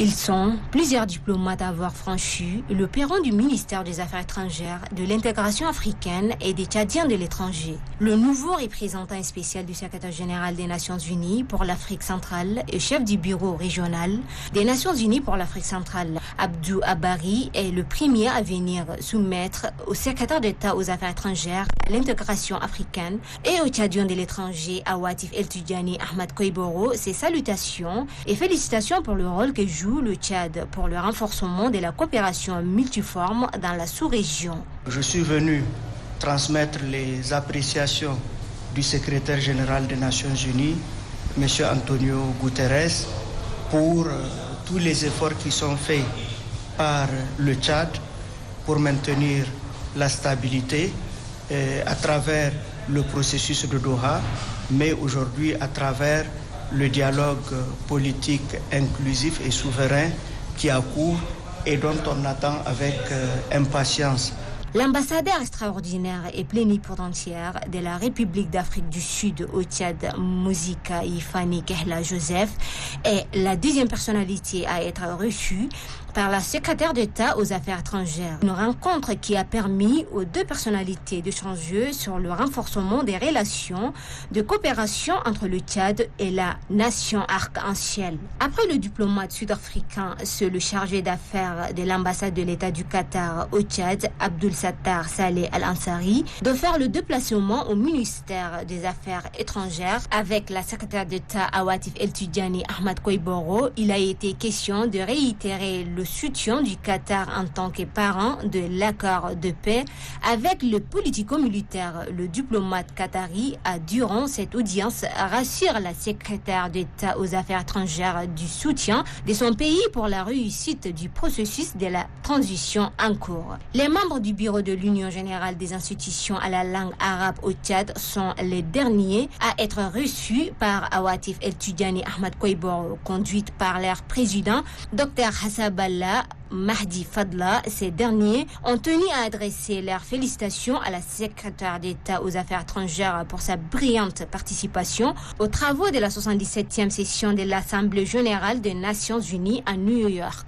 Ils sont plusieurs diplomates à avoir franchi le perron du ministère des Affaires étrangères, de l'intégration africaine et des Tchadiens de l'étranger. Le nouveau représentant spécial du secrétaire général des Nations Unies pour l'Afrique centrale et chef du bureau régional des Nations Unies pour l'Afrique centrale, Abdou Abari, est le premier à venir soumettre au secrétaire d'État aux Affaires étrangères, à l'intégration africaine et aux Tchadiens de l'étranger, Awatif El Tidjani Ahmad Koiboro, ses salutations et félicitations pour le rôle que joue le Tchad pour le renforcement de la coopération multiforme dans la sous-région. Je suis venu transmettre les appréciations du secrétaire général des Nations Unies, M. Antonio Guterres, pour tous les efforts qui sont faits par le Tchad pour maintenir la stabilité à travers le processus de Doha, mais aujourd'hui à travers le dialogue politique inclusif et souverain qui a cours et dont on attend avec impatience. L'ambassadeur extraordinaire et plénipotentiaire de la République d'Afrique du Sud au Tchad, Mouzika Ifani Kehla Joseph, est la deuxième personnalité à être reçue par la secrétaire d'État aux Affaires étrangères. Une rencontre qui a permis aux deux personnalités d'échanger sur le renforcement des relations de coopération entre le Tchad et la nation arc-en-ciel. Après le diplomate sud-africain, c'est le chargé d'affaires de l'ambassade de l'État du Qatar au Tchad, Abdul Sattar Saleh Al-Ansari, de faire le déplacement au ministère des Affaires étrangères avec la secrétaire d'État Awatif El Tidjani Ahmad Koiboro. Il a été question de réitérer le soutien du Qatar en tant que parent de l'accord de paix avec le politico-militaire. Le diplomate qatari a, durant cette audience, rassuré la secrétaire d'État aux Affaires étrangères du soutien de son pays pour la réussite du processus de la transition en cours. Les membres du bureau de l'Union générale des institutions à la langue arabe au Tchad sont les derniers à être reçus par Awatif El Tidjani Ahmad Koiboro, conduite par leur président, Dr Hassaballah Mahdi Fadla. Ces derniers ont tenu à adresser leurs félicitations à la secrétaire d'État aux Affaires étrangères pour sa brillante participation aux travaux de la 77e session de l'Assemblée générale des Nations unies à New York.